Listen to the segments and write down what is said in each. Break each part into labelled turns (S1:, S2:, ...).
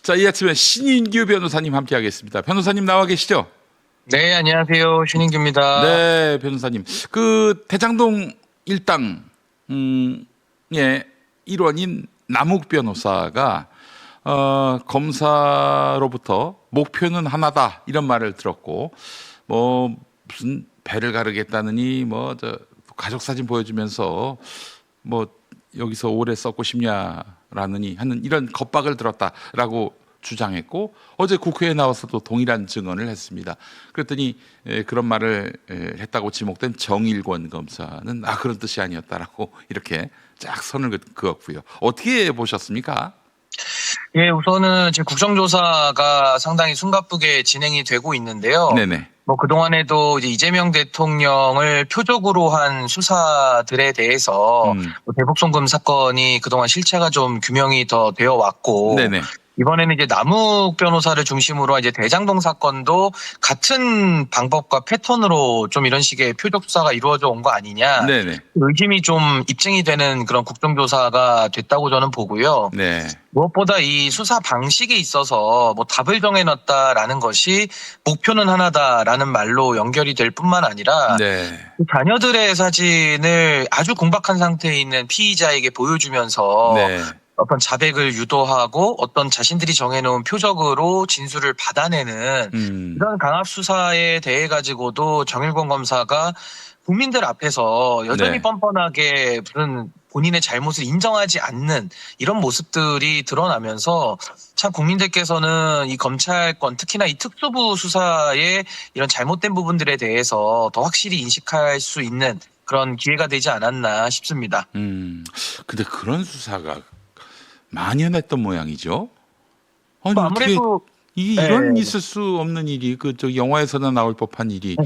S1: 자, 이 아침에 신인규 변호사님 함께하겠습니다. 변호사님 나와 계시죠?
S2: 네, 안녕하세요. 신인규입니다.
S1: 네, 변호사님. 그 대장동 일당 의 일원인 남욱 변호사가 검사로부터 목표는 하나다 이런 말을 들었고, 뭐 무슨 배를 가르겠다느니 뭐 저 가족 사진 보여주면서 뭐 여기서 오래 썩고 싶냐라느니 하는 이런 겁박을 들었다라고 주장했고, 어제 국회에 나와서도 동일한 증언을 했습니다. 그랬더니 그런 말을 했다고 지목된 정일권 검사는 그런 뜻이 아니었다라고 이렇게 쫙 선을 그었고요. 어떻게 보셨습니까?
S2: 예, 우선은 지금 국정조사가 상당히 숨가쁘게 진행이 되고 있는데요.
S1: 네네.
S2: 뭐 그동안에도 이제 이재명 대통령을 표적으로 한 수사들에 대해서 뭐 대북송금 사건이 그동안 실체가 좀 규명이 더 되어 왔고,
S1: 네네.
S2: 이번에는 이제 남욱 변호사를 중심으로 이제 대장동 사건도 같은 방법과 패턴으로 좀 이런 식의 표적 수사가 이루어져 온 거 아니냐.
S1: 네네.
S2: 의심이 좀 입증이 되는 그런 국정조사가 됐다고 저는 보고요.
S1: 네.
S2: 무엇보다 이 수사 방식에 있어서 뭐 답을 정해놨다라는 것이 목표는 하나다라는 말로 연결이 될 뿐만 아니라
S1: 네.
S2: 자녀들의 사진을 아주 공박한 상태에 있는 피의자에게 보여주면서
S1: 네.
S2: 어떤 자백을 유도하고 어떤 자신들이 정해놓은 표적으로 진술을 받아내는 이런 강압 수사에 대해 가지고도 정일권 검사가 국민들 앞에서 여전히
S1: 네.
S2: 뻔뻔하게 무슨 본인의 잘못을 인정하지 않는 이런 모습들이 드러나면서 참 국민들께서는 이 검찰권 특히나 이 특수부 수사의 이런 잘못된 부분들에 대해서 더 확실히 인식할 수 있는 그런 기회가 되지 않았나 싶습니다.
S1: 근데 그런 수사가 만연했던 모양이죠. 아니
S2: 뭐
S1: 어떻게
S2: 아무래도
S1: 이런
S2: 네.
S1: 있을 수 없는 일이 저 영화에서나 나올 법한 일이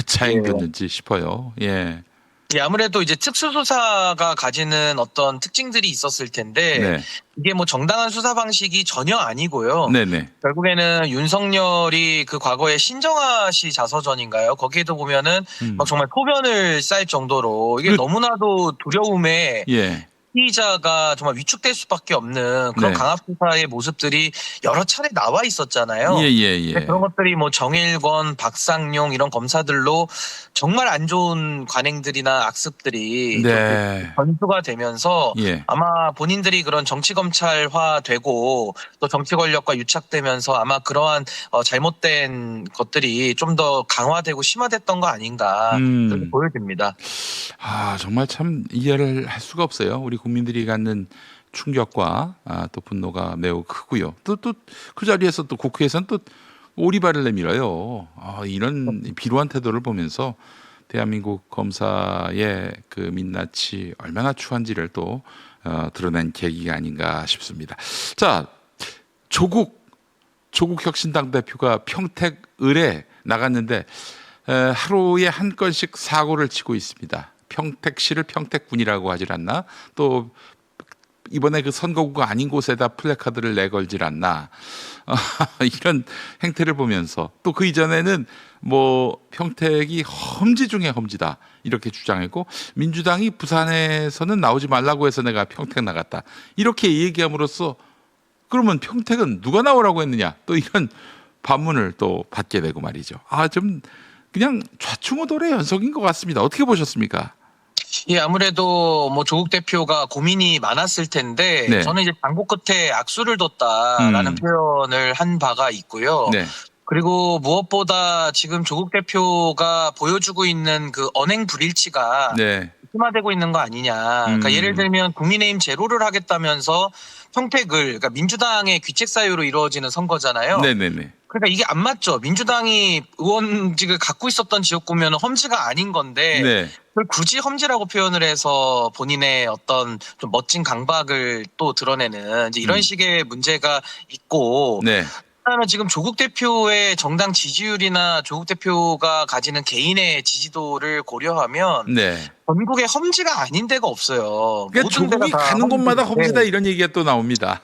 S1: 자행됐는지 싶어요. 예.
S2: 예, 아무래도 이제 특수수사가 가지는 어떤 특징들이 있었을 텐데
S1: 네.
S2: 이게 뭐 정당한 수사 방식이 전혀 아니고요.
S1: 네네.
S2: 결국에는 윤석열이 그 과거에 신정아 씨 자서전인가요? 거기에도 보면은 막 정말 소변을 쌀 정도로 이게 너무나도 두려움에
S1: 예.
S2: 피의자가 정말 위축될 수밖에 없는 그런
S1: 네.
S2: 강압 수사의 모습들이 여러 차례 나와 있었잖아요.
S1: 예예예.
S2: 근데 그런 것들이 뭐 정일권, 박상용 이런 검사들로 정말 안 좋은 관행들이나 악습들이
S1: 네.
S2: 전수가 되면서
S1: 예.
S2: 아마 본인들이 그런 정치 검찰화 되고 또 정치 권력과 유착되면서 아마 그러한 잘못된 것들이 좀 더 강화되고 심화됐던 거 아닌가 그렇게 보여집니다.
S1: 정말 참 이해를 할 수가 없어요. 우리 국민들이 갖는 충격과 또 분노가 매우 크고요. 또 그 자리에서 또 국회에서는 또 오리발을 내밀어요. 이런 비루한 태도를 보면서 대한민국 검사의 그 민낯이 얼마나 추한지를 또 드러낸 계기가 아닌가 싶습니다. 자, 조국 혁신당 대표가 평택을에 나갔는데 하루에 한 건씩 사고를 치고 있습니다. 평택시를 평택군이라고 하질 않나? 또 이번에 그 선거구가 아닌 곳에다 플래카드를 내걸질 않나? 이런 행태를 보면서 또 그 이전에는 뭐 평택이 험지 중에 험지다 이렇게 주장했고, 민주당이 부산에서는 나오지 말라고 해서 내가 평택 나갔다 이렇게 얘기함으로써 그러면 평택은 누가 나오라고 했느냐, 또 이런 반문을 또 받게 되고 말이죠. 좀 그냥 좌충우돌의 연속인 것 같습니다. 어떻게 보셨습니까?
S2: 예, 아무래도 뭐 조국 대표가 고민이 많았을 텐데
S1: 네.
S2: 저는 이제 당고 끝에 악수를 뒀다라는 표현을 한 바가 있고요.
S1: 네.
S2: 그리고 무엇보다 지금 조국 대표가 보여주고 있는 그 언행 불일치가
S1: 네.
S2: 심화되고 있는 거 아니냐. 그러니까 예를 들면 국민의힘 제로를 하겠다면서 평택을, 그러니까 민주당의 귀책 사유로 이루어지는 선거잖아요.
S1: 네네네.
S2: 그러니까 이게 안 맞죠. 민주당이 의원직을 갖고 있었던 지역구면 험지가 아닌 건데
S1: 네.
S2: 그걸 굳이 험지라고 표현을 해서 본인의 어떤 좀 멋진 강박을 또 드러내는 이제 이런 식의 문제가 있고,
S1: 네.
S2: 하나는 지금 조국 대표의 정당 지지율이나 조국 대표가 가지는 개인의 지지도를 고려하면
S1: 네.
S2: 전국에 험지가 아닌 데가 없어요.
S1: 그러니까
S2: 모든 데가
S1: 조국이
S2: 다
S1: 가는 곳마다
S2: 험지인데
S1: 험지다 이런 얘기가 또 나옵니다.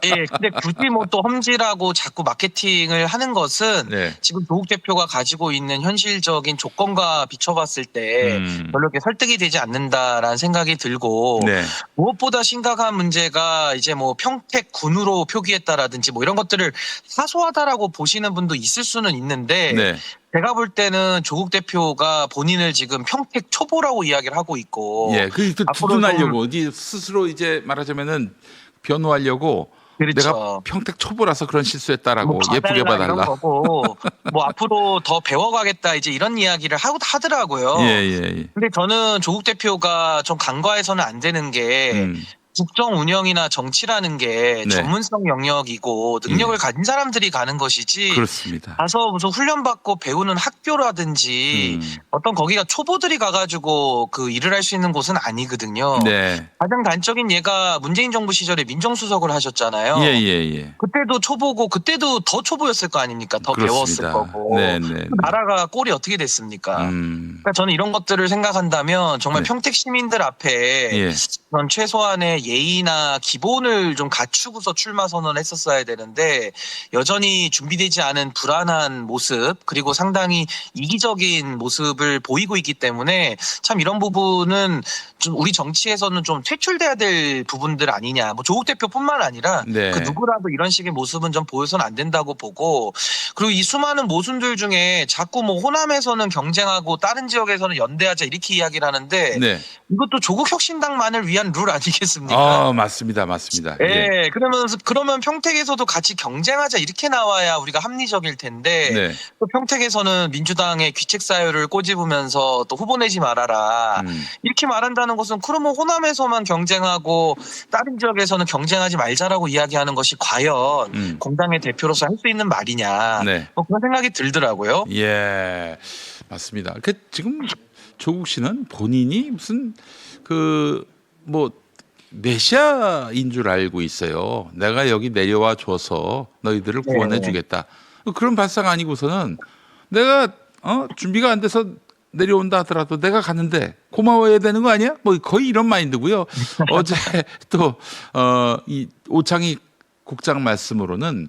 S2: 예, 근데 굳이 뭐 또 험지라고 자꾸 마케팅을 하는 것은
S1: 네.
S2: 지금 조국 대표가 가지고 있는 현실적인 조건과 비춰봤을 때 별로 이렇게 설득이 되지 않는다라는 생각이 들고
S1: 네.
S2: 무엇보다 심각한 문제가 이제 뭐 평택군으로 표기했다라든지 뭐 이런 것들을 사소하다라고 보시는 분도 있을 수는 있는데
S1: 네.
S2: 제가 볼 때는 조국 대표가 본인을 지금 평택 초보라고 이야기를 하고 있고
S1: 예. 그
S2: 앞으로
S1: 두둔하려고 이제 스스로 이제 말하자면은 변호하려고 내가
S2: 그렇죠.
S1: 평택 초보라서 그런
S2: 뭐
S1: 실수했다라고 예쁘게
S2: 봐달라 이런
S1: 봐달라.
S2: 거고 뭐 앞으로 더 배워가겠다 이제 이런 이야기를 하더라고요.
S1: 예.
S2: 근데 저는 조국 대표가 좀 간과해서는 안 되는 게
S1: 음.
S2: 국정 운영이나 정치라는 게
S1: 네.
S2: 전문성 영역이고 능력을 가진 사람들이 가는 것이지
S1: 그렇습니다.
S2: 가서 무슨 훈련받고 배우는 학교라든지 어떤 거기가 초보들이 가가지고 그 일을 할 수 있는 곳은 아니거든요.
S1: 네.
S2: 가장 단적인 예가 문재인 정부 시절에 민정수석을 하셨잖아요.
S1: 예.
S2: 그때도 초보고 그때도 더 초보였을 거 아닙니까? 더
S1: 그렇습니다.
S2: 배웠을 거고.
S1: 네.
S2: 그 나라가 꼴이 어떻게 됐습니까? 그러니까 저는 이런 것들을 생각한다면 정말
S1: 네.
S2: 평택 시민들 앞에
S1: 예.
S2: 그런 최소한의 예의나 기본을 좀 갖추고서 출마 선언을 했었어야 되는데 여전히 준비되지 않은 불안한 모습 그리고 상당히 이기적인 모습을 보이고 있기 때문에 참 이런 부분은 좀 우리 정치에서는 좀 퇴출돼야 될 부분들 아니냐. 뭐 조국 대표뿐만 아니라
S1: 네.
S2: 그 누구라도 이런 식의 모습은 좀 보여서는 안 된다고 보고 그리고 이 수많은 모순들 중에 자꾸 뭐 호남에서는 경쟁하고 다른 지역에서는 연대하자 이렇게 이야기를 하는데
S1: 네.
S2: 이것도 조국 혁신당만을 위한 룰 아니겠습니까?
S1: 맞습니다.
S2: 예, 그러면 평택에서도 같이 경쟁하자 이렇게 나와야 우리가 합리적일 텐데
S1: 네.
S2: 또 평택에서는 민주당의 귀책 사유를 꼬집으면서 또 후보 내지 말아라 이렇게 말한다는 것은 그러면 호남에서만 경쟁하고 다른 지역에서는 경쟁하지 말자라고 이야기하는 것이 과연 공당의 대표로서 할 수 있는 말이냐
S1: 네.
S2: 뭐 그런 생각이 들더라고요.
S1: 예. 맞습니다. 그 지금 조국 씨는 본인이 무슨 그 뭐 메시아인 줄 알고 있어요. 내가 여기 내려와 줘서 너희들을
S2: 네.
S1: 구원해 주겠다. 그런 발상 아니고서는 내가 준비가 안 돼서 내려온다 하더라도 내가 가는데 고마워해야 되는 거 아니야? 뭐 거의 이런 마인드고요. 어제 또 이 오창희 국장 말씀으로는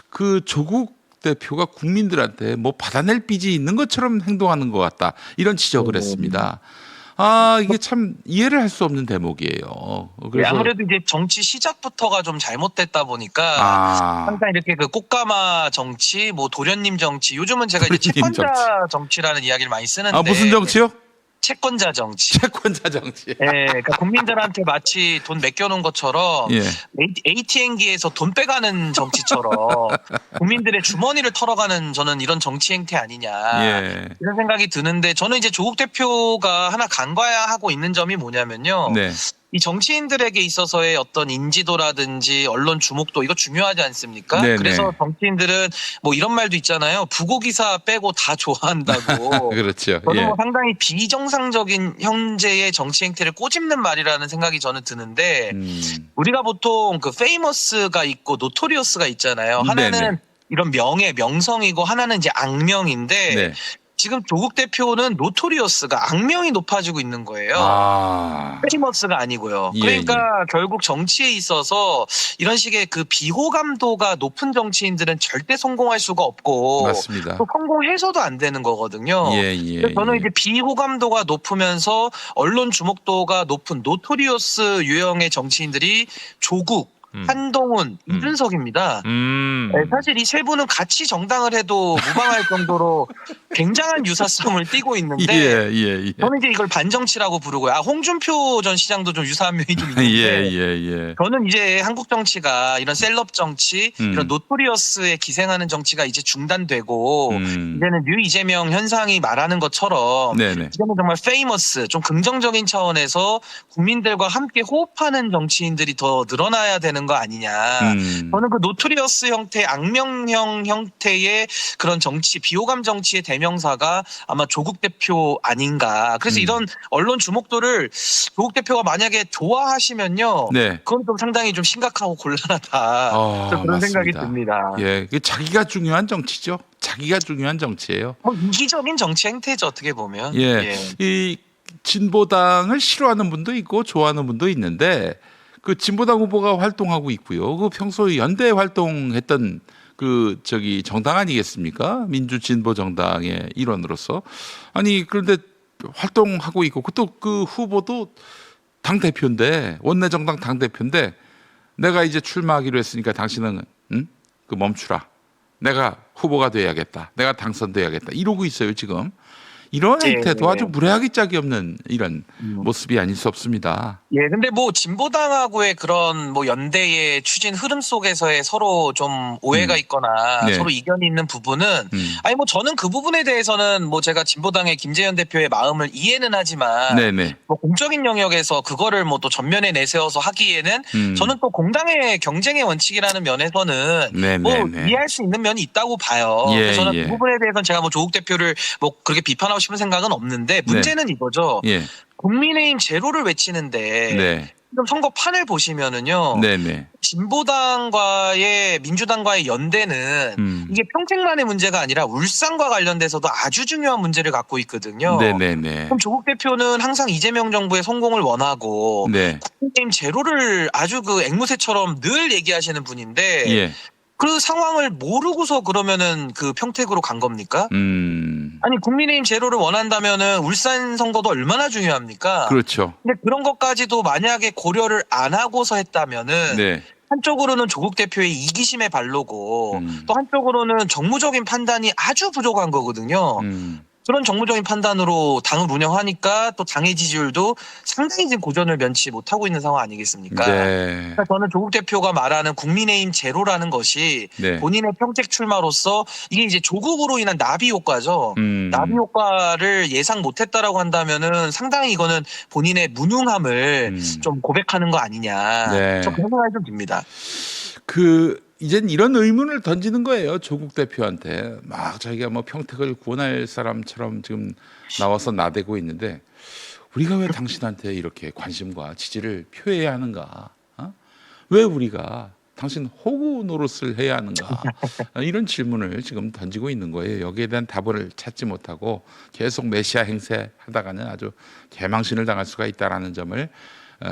S1: 그 조국 대표가 국민들한테 뭐 받아낼 빚이 있는 것처럼 행동하는 것 같다. 이런 지적을 했습니다. 이게 참 이해를 할 수 없는 대목이에요. 그래서
S2: 아무래도 이제 정치 시작부터가 좀 잘못됐다 보니까 항상 이렇게 그 꽃가마 정치, 뭐 도련님 정치, 요즘은 제가 이제
S1: 도련님
S2: 채권자 정치라는 이야기를 많이 쓰는데
S1: 무슨 정치요?
S2: 채권자 정치.
S1: 채권자 정치.
S2: 예, 그러니까 국민들한테 마치 돈 맡겨놓은 것처럼
S1: 예.
S2: ATM기에서 돈 빼가는 정치처럼 국민들의 주머니를 털어가는 저는 이런 정치 행태 아니냐
S1: 예.
S2: 이런 생각이 드는데 저는 이제 조국 대표가 하나 간과하고 있는 점이 뭐냐면요.
S1: 네.
S2: 이 정치인들에게 있어서의 어떤 인지도라든지 언론 주목도 이거 중요하지 않습니까?
S1: 네네.
S2: 그래서 정치인들은 뭐 이런 말도 있잖아요. 부고 기사 빼고 다 좋아한다고.
S1: 그렇죠.
S2: 저는
S1: 예.
S2: 뭐 상당히 비정상적인 현재의 정치 행태를 꼬집는 말이라는 생각이 저는 드는데 우리가 보통 그 페이머스가 있고 노토리어스가 있잖아요. 하나는
S1: 네네.
S2: 이런 명예, 명성이고 하나는 이제 악명인데
S1: 네.
S2: 지금 조국 대표는 노토리어스가 악명이 높아지고 있는 거예요. 페이머스가 아니고요.
S1: 예,
S2: 그러니까 결국 정치에 있어서 이런 식의 그 비호감도가 높은 정치인들은 절대 성공할 수가 없고
S1: 맞습니다.
S2: 또 성공해서도 안 되는 거거든요.
S1: 예.
S2: 그래서 저는 이제 비호감도가 높으면서 언론 주목도가 높은 노토리어스 유형의 정치인들이 조국, 한동훈, 이준석입니다. 네, 사실 이 세 분은 같이 정당을 해도 무방할 정도로 굉장한 유사성을 띠고 있는데
S1: 예.
S2: 저는 이제 이걸 반정치라고 부르고요. 홍준표 전 시장도 좀 유사한 면이 좀 있는데
S1: 예.
S2: 저는 이제 한국 정치가 이런 셀럽 정치, 이런 노토리어스에 기생하는 정치가 이제 중단되고 이제는 뉴 이재명 현상이 말하는 것처럼
S1: 네네.
S2: 이제는 정말 페이머스, 좀 긍정적인 차원에서 국민들과 함께 호흡하는 정치인들이 더 늘어나야 되는 거 아니냐. 저는 그 노토리어스 형태, 악명형 형태의 그런 정치, 비호감 정치의 대명사가 아마 조국 대표 아닌가. 그래서 이런 언론 주목도를 조국 대표가 만약에 좋아하시면요.
S1: 네.
S2: 그건 좀 상당히 좀 심각하고 곤란하다. 그런
S1: 맞습니다.
S2: 생각이 듭니다.
S1: 예, 그 자기가 중요한 정치죠. 자기가 중요한 정치예요.
S2: 뭐 이기적인 정치 행태죠, 어떻게 보면.
S1: 이 진보당을 싫어하는 분도 있고 좋아하는 분도 있는데 그 진보당 후보가 활동하고 있고요. 그 평소에 연대 활동했던 그 정당 아니겠습니까? 민주진보정당의 일원으로서. 아니 그런데 활동하고 있고 또 그 후보도 당 대표인데 원내 정당 당 대표인데 내가 이제 출마하기로 했으니까 당신은 그 멈추라. 내가 후보가 돼야겠다. 내가 당선돼야겠다. 이러고 있어요 지금. 이런
S2: 예.
S1: 행태도 아주 무례하기 짝이 없는 이런 모습이 아닐 수 없습니다.
S2: 예, 근데 뭐 진보당하고의 그런 뭐 연대의 추진 흐름 속에서의 서로 좀 오해가 있거나
S1: 네.
S2: 서로 이견이 있는 부분은 아니 뭐 저는 그 부분에 대해서는 뭐 제가 진보당의 김재현 대표의 마음을 이해는 하지만
S1: 네네.
S2: 뭐 공적인 영역에서 그거를 뭐 또 전면에 내세워서 하기에는 저는 또 공당의 경쟁의 원칙이라는 면에서는 뭐
S1: 네네네.
S2: 이해할 수 있는 면이 있다고 봐요.
S1: 예,
S2: 그래서 저는
S1: 예.
S2: 그 부분에 대해서는 제가 뭐 조국 대표를 뭐 그렇게 비판하고 싶은 생각은 없는데 문제는 이거죠.
S1: 예.
S2: 국민의힘 제로를 외치는데
S1: 네.
S2: 지금 선거판을 보시면은요.
S1: 네네.
S2: 진보당과의 민주당과의 연대는 이게 평택만의 문제가 아니라 울산과 관련돼서도 아주 중요한 문제를 갖고 있거든요.
S1: 네네네.
S2: 그럼 조국 대표는 항상 이재명 정부의 성공을 원하고
S1: 네.
S2: 국민의힘 제로를 아주 그 앵무새처럼 늘 얘기하시는 분인데
S1: 예.
S2: 그 상황을 모르고서 그러면은 그 평택으로 간 겁니까? 아니 국민의힘 제로를 원한다면은 울산 선거도 얼마나 중요합니까?
S1: 그렇죠.
S2: 근데 그런 것까지도 만약에 고려를 안 하고서 했다면은
S1: 네.
S2: 한쪽으로는 조국 대표의 이기심에 발로고 또 한쪽으로는 정무적인 판단이 아주 부족한 거거든요. 그런 정무적인 판단으로 당을 운영하니까 또 당의 지지율도 상당히 지금 고전을 면치 못하고 있는 상황 아니겠습니까?
S1: 네.
S2: 그러니까 저는 조국 대표가 말하는 국민의힘 제로라는 것이
S1: 네.
S2: 본인의 평택 출마로서 이게 이제 조국으로 인한 나비 효과죠. 나비 효과를 예상 못했다라고 한다면은 상당히 이거는 본인의 무능함을 좀 고백하는 거 아니냐.
S1: 네.
S2: 저 그런 생각이 좀 듭니다.
S1: 이젠 이런 의문을 던지는 거예요. 조국 대표한테 막 자기가 뭐 평택을 구원할 사람처럼 지금 나와서 나대고 있는데 우리가 왜 당신한테 이렇게 관심과 지지를 표해야 하는가? 왜 우리가 당신 호구 노릇을 해야 하는가? 이런 질문을 지금 던지고 있는 거예요. 여기에 대한 답을 찾지 못하고 계속 메시아 행세하다가는 아주 개망신을 당할 수가 있다라는 점을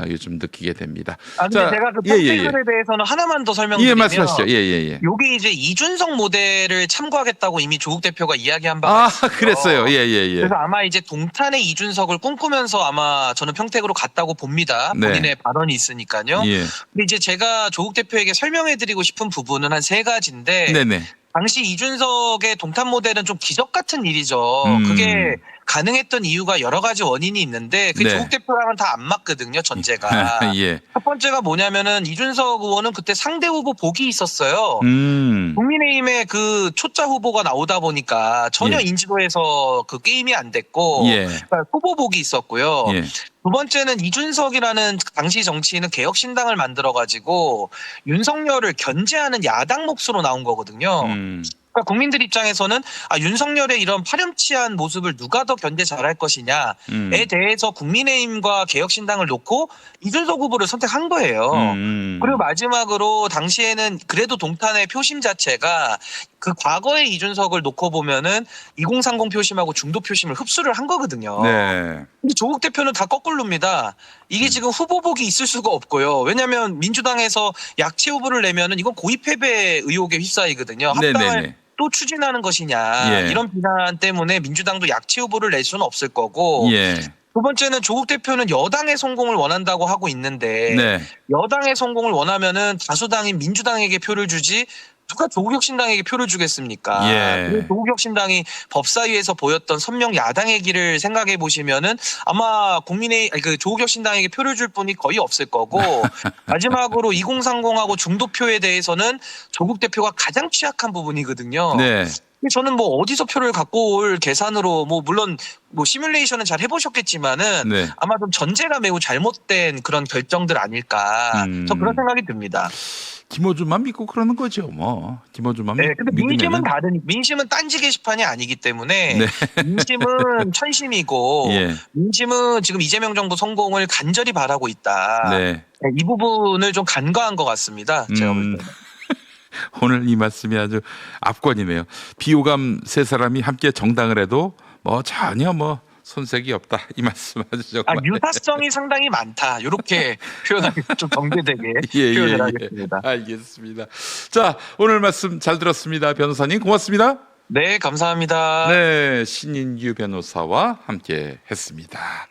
S1: 요즘 느끼게 됩니다.
S2: 근데 제가 그 평택을에 대해서는 하나만 더 설명드리면
S1: 예, 말씀하시죠. 예.
S2: 여기 이제 이준석 모델을 참고하겠다고 이미 조국 대표가 이야기한 바가 있어요.
S1: 그랬어요. 예.
S2: 그래서 아마 이제 동탄의 이준석을 꿈꾸면서 아마 저는 평택으로 갔다고 봅니다.
S1: 네.
S2: 본인의 발언이 있으니까요.
S1: 예.
S2: 근데 이제 제가 조국 대표에게 설명해드리고 싶은 부분은 한 세 가지인데
S1: 네네.
S2: 당시 이준석의 동탄 모델은 좀 기적 같은 일이죠. 그게 가능했던 이유가 여러 가지 원인이 있는데 그
S1: 네.
S2: 조국 대표랑은 다 안 맞거든요. 전제가.
S1: 예.
S2: 첫 번째가 뭐냐면은 이준석 의원은 그때 상대 후보 복이 있었어요. 국민의힘의 그 초짜 후보가 나오다 보니까 전혀
S1: 예.
S2: 인지도에서 그 게임이 안 됐고
S1: 예.
S2: 그러니까 후보 복이 있었고요.
S1: 예.
S2: 두 번째는 이준석이라는 당시 정치인은 개혁신당을 만들어가지고 윤석열을 견제하는 야당 몫으로 나온 거거든요. 그러니까 국민들 입장에서는 윤석열의 이런 파렴치한 모습을 누가 더 견제 잘할 것이냐에 대해서 국민의힘과 개혁신당을 놓고 이준석 후보를 선택한 거예요. 그리고 마지막으로 당시에는 그래도 동탄의 표심 자체가 그 과거의 이준석을 놓고 보면은 2030 표심하고 중도 표심을 흡수를 한 거거든요.
S1: 네.
S2: 근데 조국 대표는 다 거꾸로입니다. 이게 지금 후보복이 있을 수가 없고요. 왜냐하면 민주당에서 약체 후보를 내면은 이건 고의패배 의혹에 휩싸이거든요. 합당을
S1: 네네네.
S2: 또 추진하는 것이냐
S1: 예.
S2: 이런 비난 때문에 민주당도 약체 후보를 낼 수는 없을 거고
S1: 예.
S2: 두 번째는 조국 대표는 여당의 성공을 원한다고 하고 있는데
S1: 네.
S2: 여당의 성공을 원하면은 다수당인 민주당에게 표를 주지 누가 조국혁신당에게 표를 주겠습니까?
S1: 예.
S2: 그리고 조국혁신당이 법사위에서 보였던 선명 야당의 길을 생각해 보시면은 아마 그 조국혁신당에게 표를 줄 분이 거의 없을 거고 마지막으로 2030하고 중도표에 대해서는 조국 대표가 가장 취약한 부분이거든요.
S1: 네.
S2: 저는 뭐 어디서 표를 갖고 올 계산으로 뭐 물론 뭐 시뮬레이션은 잘 해보셨겠지만은
S1: 네.
S2: 아마 좀 전제가 매우 잘못된 그런 결정들 아닐까. 저 그런 생각이 듭니다.
S1: 김어준만 믿고 그러는 거죠, 뭐. 김어준만
S2: 네, 근데 민심은
S1: 믿으면은.
S2: 민심은 딴지 게시판이 아니기 때문에
S1: 네.
S2: 민심은 천심이고
S1: 예.
S2: 민심은 지금 이재명 정부 성공을 간절히 바라고 있다.
S1: 네.
S2: 네, 이 부분을 좀 간과한 것 같습니다. 제가 볼 때는.
S1: 오늘 이 말씀이 아주 압권이네요. 비호감 세 사람이 함께 정당을 해도 뭐 전혀 뭐 손색이 없다 이 말씀 아주 정말.
S2: 유사성이 상당히 많다. 이렇게 표현하기 좀 정제되게
S1: 예,
S2: 표현을
S1: 예, 예.
S2: 하겠습니다.
S1: 알겠습니다. 자, 오늘 말씀 잘 들었습니다. 변호사님 고맙습니다.
S2: 네, 감사합니다.
S1: 네, 신인규 변호사와 함께 했습니다.